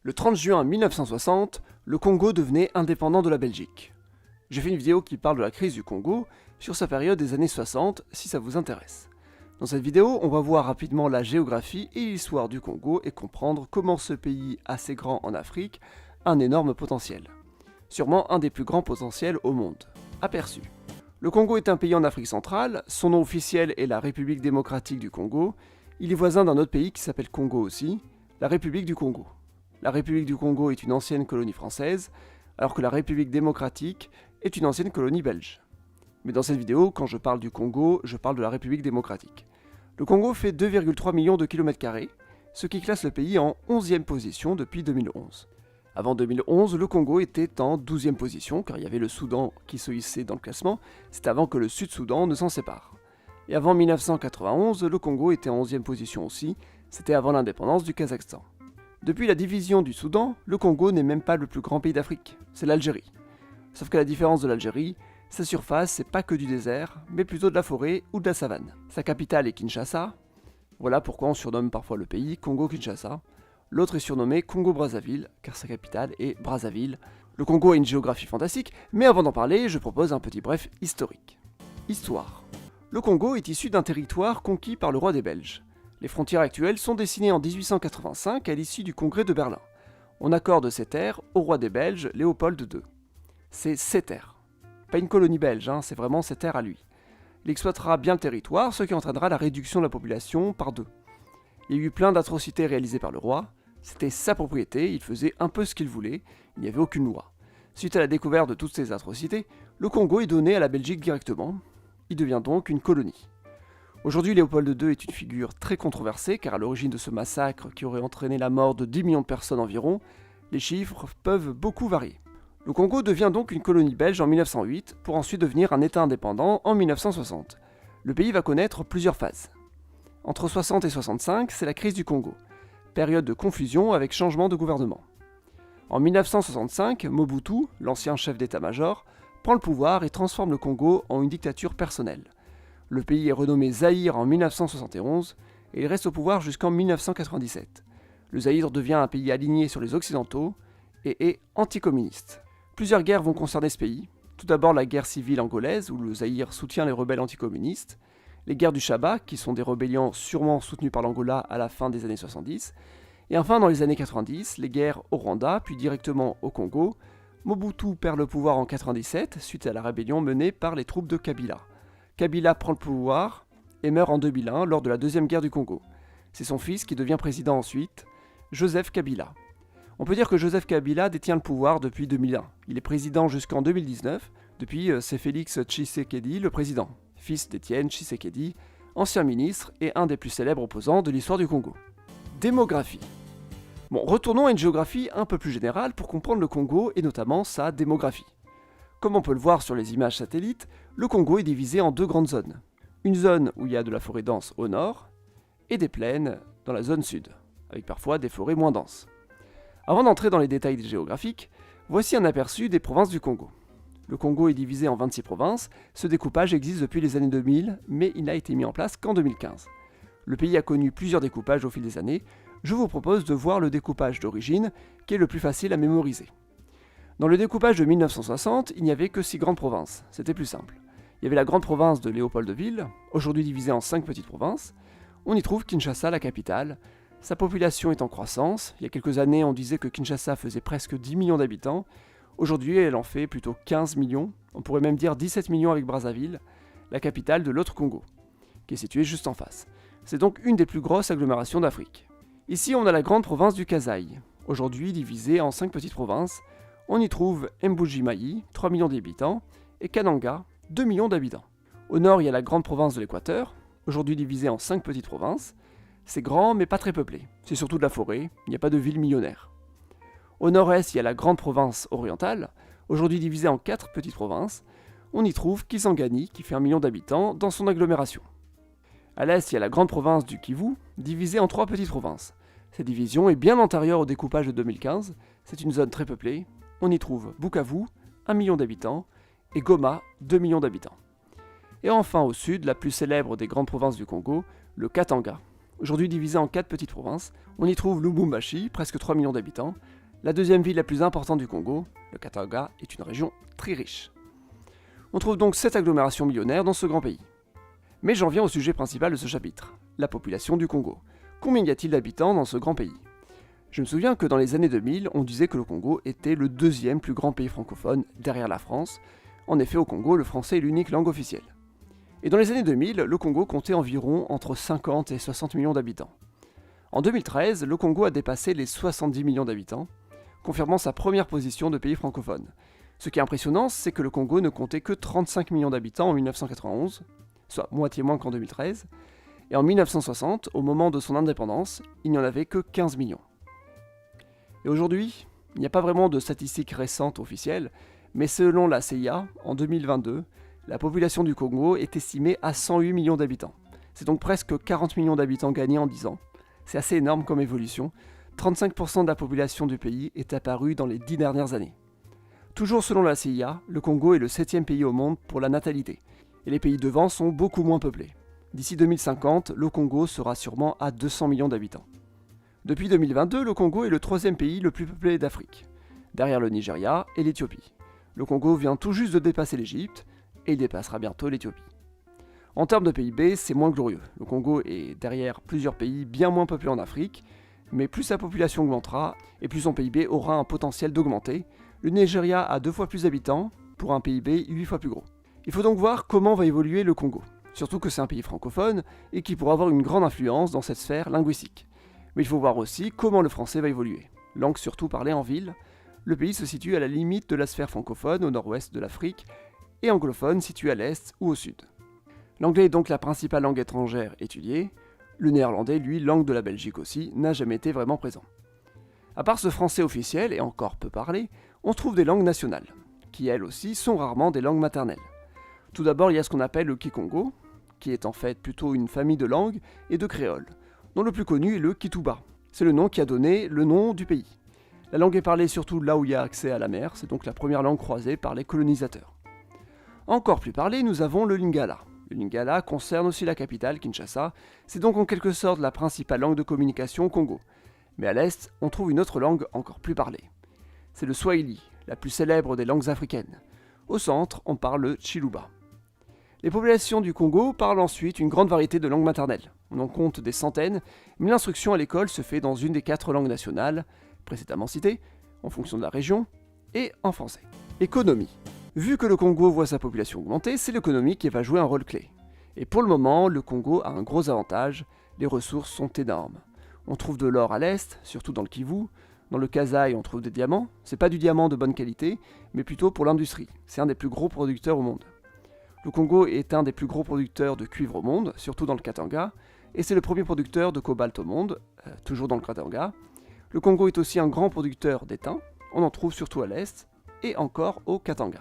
Le 30 juin 1960, le Congo devenait indépendant de la Belgique. J'ai fait une vidéo qui parle de la crise du Congo sur sa période des années 60 si ça vous intéresse. Dans cette vidéo, on va voir rapidement la géographie et l'histoire du Congo et comprendre comment ce pays assez grand en Afrique a un énorme potentiel. Sûrement un des plus grands potentiels au monde. Aperçu. Le Congo est un pays en Afrique centrale, son nom officiel est la République démocratique du Congo. Il est voisin d'un autre pays qui s'appelle Congo aussi, la République du Congo. La République du Congo est une ancienne colonie française, alors que la République démocratique est une ancienne colonie belge. Mais dans cette vidéo, quand je parle du Congo, je parle de la République démocratique. Le Congo fait 2,3 millions de km², ce qui classe le pays en 11e position depuis 2011. Avant 2011, le Congo était en 12e position, car il y avait le Soudan qui se hissait dans le classement, c'est avant que le Sud-Soudan ne s'en sépare. Et avant 1991, le Congo était en 11e position aussi, c'était avant l'indépendance du Kazakhstan. Depuis la division du Soudan, le Congo n'est même pas le plus grand pays d'Afrique, c'est l'Algérie. Sauf qu'à la différence de l'Algérie, sa surface c'est pas que du désert, mais plutôt de la forêt ou de la savane. Sa capitale est Kinshasa, voilà pourquoi on surnomme parfois le pays Congo-Kinshasa. L'autre est surnommé Congo-Brazzaville, car sa capitale est Brazzaville. Le Congo a une géographie fantastique, mais avant d'en parler, je propose un petit bref historique. Histoire. Le Congo est issu d'un territoire conquis par le roi des Belges. Les frontières actuelles sont dessinées en 1885 à l'issue du congrès de Berlin. On accorde ces terres au roi des Belges, Léopold II. C'est ses terres. Pas une colonie belge, c'est vraiment ses terres à lui. Il exploitera bien le territoire, ce qui entraînera la réduction de la population par 2. Il y a eu plein d'atrocités réalisées par le roi. C'était sa propriété, il faisait un peu ce qu'il voulait, il n'y avait aucune loi. Suite à la découverte de toutes ces atrocités, le Congo est donné à la Belgique directement. Il devient donc une colonie. Aujourd'hui, Léopold II est une figure très controversée car à l'origine de ce massacre qui aurait entraîné la mort de 10 millions de personnes environ, les chiffres peuvent beaucoup varier. Le Congo devient donc une colonie belge en 1908 pour ensuite devenir un État indépendant en 1960. Le pays va connaître plusieurs phases. Entre 60 et 65, c'est la crise du Congo, période de confusion avec changement de gouvernement. En 1965, Mobutu, l'ancien chef d'état-major, prend le pouvoir et transforme le Congo en une dictature personnelle. Le pays est renommé Zaïre en 1971 et il reste au pouvoir jusqu'en 1997. Le Zaïre devient un pays aligné sur les Occidentaux et est anticommuniste. Plusieurs guerres vont concerner ce pays. Tout d'abord la guerre civile angolaise où le Zaïre soutient les rebelles anticommunistes, les guerres du Chaba qui sont des rébellions sûrement soutenues par l'Angola à la fin des années 70, et enfin dans les années 90, les guerres au Rwanda puis directement au Congo. Mobutu perd le pouvoir en 97 suite à la rébellion menée par les troupes de Kabila. Kabila prend le pouvoir et meurt en 2001 lors de la deuxième guerre du Congo. C'est son fils qui devient président ensuite, Joseph Kabila. On peut dire que Joseph Kabila détient le pouvoir depuis 2001. Il est président jusqu'en 2019. Depuis, c'est Félix Tshisekedi, le président, fils d'Étienne Tshisekedi, ancien ministre et un des plus célèbres opposants de l'histoire du Congo. Démographie. Bon, retournons à une géographie un peu plus générale pour comprendre le Congo et notamment sa démographie. Comme on peut le voir sur les images satellites, le Congo est divisé en deux grandes zones. Une zone où il y a de la forêt dense au nord et des plaines dans la zone sud, avec parfois des forêts moins denses. Avant d'entrer dans les détails géographiques, voici un aperçu des provinces du Congo. Le Congo est divisé en 26 provinces, ce découpage existe depuis les années 2000, mais il n'a été mis en place qu'en 2015. Le pays a connu plusieurs découpages au fil des années, je vous propose de voir le découpage d'origine, qui est le plus facile à mémoriser. Dans le découpage de 1960, il n'y avait que 6 grandes provinces, c'était plus simple. Il y avait la grande province de Léopoldville, aujourd'hui divisée en 5 petites provinces. On y trouve Kinshasa, la capitale. Sa population est en croissance. Il y a quelques années, on disait que Kinshasa faisait presque 10 millions d'habitants. Aujourd'hui, elle en fait plutôt 15 millions. On pourrait même dire 17 millions avec Brazzaville, la capitale de l'autre Congo, qui est située juste en face. C'est donc une des plus grosses agglomérations d'Afrique. Ici, on a la grande province du Kasaï, aujourd'hui divisée en 5 petites provinces. On y trouve Mbuji-Mayi, 3 millions d'habitants, et Kananga, 2 millions d'habitants. Au nord, il y a la grande province de l'Équateur, aujourd'hui divisée en 5 petites provinces. C'est grand, mais pas très peuplé. C'est surtout de la forêt, il n'y a pas de ville millionnaire. Au nord-est, il y a la grande province orientale, aujourd'hui divisée en 4 petites provinces. On y trouve Kisangani, qui fait 1 million d'habitants, dans son agglomération. À l'est, il y a la grande province du Kivu, divisée en 3 petites provinces. Cette division est bien antérieure au découpage de 2015, c'est une zone très peuplée. On y trouve Bukavu, 1 million d'habitants, et Goma, 2 millions d'habitants. Et enfin au sud, la plus célèbre des grandes provinces du Congo, le Katanga. aujourd'hui divisée en 4 petites provinces. On y trouve Lubumbashi, presque 3 millions d'habitants. La deuxième ville la plus importante du Congo, le Katanga, est une région très riche. On trouve donc 7 agglomérations millionnaires dans ce grand pays. Mais j'en viens au sujet principal de ce chapitre, la population du Congo. Combien y a-t-il d'habitants dans ce grand pays ? Je me souviens que dans les années 2000, on disait que le Congo était le deuxième plus grand pays francophone derrière la France. En effet, au Congo, le français est l'unique langue officielle. Et dans les années 2000, le Congo comptait environ entre 50 et 60 millions d'habitants. En 2013, le Congo a dépassé les 70 millions d'habitants, confirmant sa première position de pays francophone. Ce qui est impressionnant, c'est que le Congo ne comptait que 35 millions d'habitants en 1991, soit moitié moins qu'en 2013, et en 1960, au moment de son indépendance, il n'y en avait que 15 millions. Et aujourd'hui, il n'y a pas vraiment de statistiques récentes officielles, mais selon la CIA, en 2022, la population du Congo est estimée à 108 millions d'habitants. C'est donc presque 40 millions d'habitants gagnés en 10 ans. C'est assez énorme comme évolution. 35% de la population du pays est apparue dans les 10 dernières années. Toujours selon la CIA, le Congo est le 7e pays au monde pour la natalité, et les pays devant sont beaucoup moins peuplés. D'ici 2050, le Congo sera sûrement à 200 millions d'habitants. Depuis 2022, le Congo est le 3e pays le plus peuplé d'Afrique, derrière le Nigeria et l'Éthiopie. Le Congo vient tout juste de dépasser l'Égypte, et il dépassera bientôt l'Éthiopie. En termes de PIB, c'est moins glorieux. Le Congo est derrière plusieurs pays bien moins peuplés en Afrique, mais plus sa population augmentera, et plus son PIB aura un potentiel d'augmenter. Le Nigeria a 2 fois plus d'habitants, pour un PIB 8 fois plus gros. Il faut donc voir comment va évoluer le Congo, surtout que c'est un pays francophone, et qui pourra avoir une grande influence dans cette sphère linguistique. Mais il faut voir aussi comment le français va évoluer. Langue surtout parlée en ville, le pays se situe à la limite de la sphère francophone au nord-ouest de l'Afrique, et anglophone situé à l'est ou au sud. L'anglais est donc la principale langue étrangère étudiée. Le néerlandais, lui, langue de la Belgique aussi, n'a jamais été vraiment présent. À part ce français officiel, et encore peu parlé, on trouve des langues nationales, qui elles aussi sont rarement des langues maternelles. Tout d'abord, il y a ce qu'on appelle le Kikongo, qui est en fait plutôt une famille de langues et de créoles, dont le plus connu est le Kituba. C'est le nom qui a donné le nom du pays. La langue est parlée surtout là où il y a accès à la mer, c'est donc la première langue croisée par les colonisateurs. Encore plus parlé, nous avons le Lingala. Le Lingala concerne aussi la capitale, Kinshasa, c'est donc en quelque sorte la principale langue de communication au Congo. Mais à l'est, on trouve une autre langue encore plus parlée. C'est le Swahili, la plus célèbre des langues africaines. Au centre, on parle le Chiluba. Les populations du Congo parlent ensuite une grande variété de langues maternelles. On en compte des centaines, mais l'instruction à l'école se fait dans une des 4 langues nationales, précédemment citées, en fonction de la région, et en français. Économie. Vu que le Congo voit sa population augmenter, c'est l'économie qui va jouer un rôle clé. Et pour le moment, le Congo a un gros avantage, les ressources sont énormes. On trouve de l'or à l'est, surtout dans le Kivu. Dans le Kasaï, on trouve des diamants. C'est pas du diamant de bonne qualité, mais plutôt pour l'industrie. C'est un des plus gros producteurs au monde. Le Congo est un des plus gros producteurs de cuivre au monde, surtout dans le Katanga, et c'est le premier producteur de cobalt au monde, toujours dans le Katanga. Le Congo est aussi un grand producteur d'étain, on en trouve surtout à l'est, et encore au Katanga.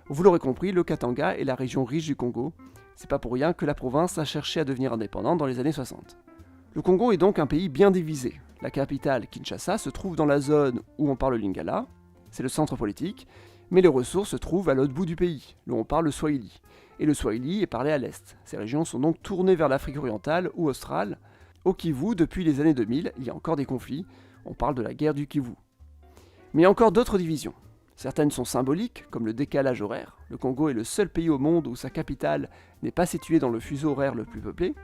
Vous l'aurez compris, le Katanga est la région riche du Congo. C'est pas pour rien que la province a cherché à devenir indépendante dans les années 60. Le Congo est donc un pays bien divisé. La capitale, Kinshasa, se trouve dans la zone où on parle le Lingala, c'est le centre politique, mais les ressources se trouvent à l'autre bout du pays, où on parle le Swahili. Et le Swahili est parlé à l'est. Ces régions sont donc tournées vers l'Afrique orientale ou australe. Au Kivu, depuis les années 2000, il y a encore des conflits. On parle de la guerre du Kivu. Mais il y a encore d'autres divisions. Certaines sont symboliques, comme le décalage horaire. Le Congo est le seul pays au monde où sa capitale n'est pas située dans le fuseau horaire le plus peuplé.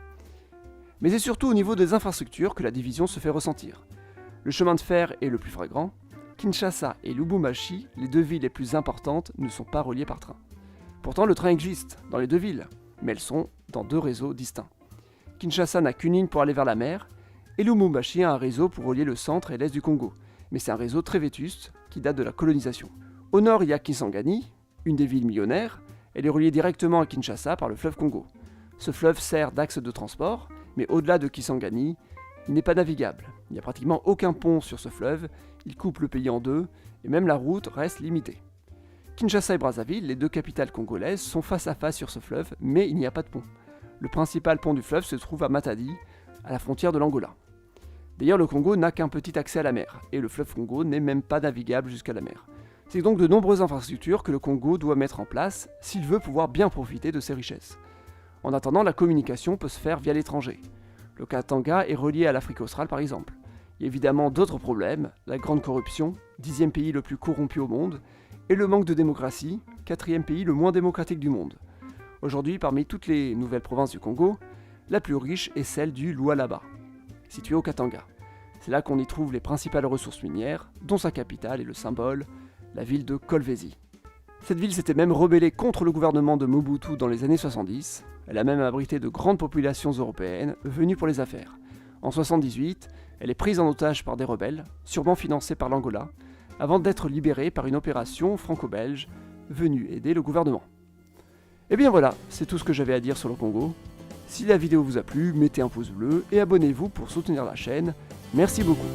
Mais c'est surtout au niveau des infrastructures que la division se fait ressentir. Le chemin de fer est le plus flagrant. Kinshasa et Lubumbashi, les 2 villes les plus importantes, ne sont pas reliées par train. Pourtant, le train existe dans les 2 villes, mais elles sont dans 2 réseaux distincts. Kinshasa n'a qu'une ligne pour aller vers la mer, et Lubumbashi a un réseau pour relier le centre et l'est du Congo. Mais c'est un réseau très vétuste qui date de la colonisation. Au nord, il y a Kisangani, une des villes millionnaires. Elle est reliée directement à Kinshasa par le fleuve Congo. Ce fleuve sert d'axe de transport, mais au-delà de Kisangani, il n'est pas navigable. Il n'y a pratiquement aucun pont sur ce fleuve, il coupe le pays en 2, et même la route reste limitée. Kinshasa et Brazzaville, les 2 capitales congolaises, sont face à face sur ce fleuve, mais il n'y a pas de pont. Le principal pont du fleuve se trouve à Matadi, à la frontière de l'Angola. D'ailleurs, le Congo n'a qu'un petit accès à la mer, et le fleuve Congo n'est même pas navigable jusqu'à la mer. C'est donc de nombreuses infrastructures que le Congo doit mettre en place s'il veut pouvoir bien profiter de ses richesses. En attendant, la communication peut se faire via l'étranger. Le Katanga est relié à l'Afrique australe par exemple. Il y a évidemment d'autres problèmes, la grande corruption, 10e pays le plus corrompu au monde, et le manque de démocratie, 4e pays le moins démocratique du monde. Aujourd'hui, parmi toutes les nouvelles provinces du Congo, la plus riche est celle du Lualaba, située au Katanga. C'est là qu'on y trouve les principales ressources minières, dont sa capitale et le symbole, la ville de Kolwezi. Cette ville s'était même rebellée contre le gouvernement de Mobutu dans les années 70. Elle a même abrité de grandes populations européennes venues pour les affaires. En 78, elle est prise en otage par des rebelles, sûrement financés par l'Angola, avant d'être libérée par une opération franco-belge venue aider le gouvernement. Et bien voilà, c'est tout ce que j'avais à dire sur le Congo. Si la vidéo vous a plu, mettez un pouce bleu et abonnez-vous pour soutenir la chaîne. Merci beaucoup.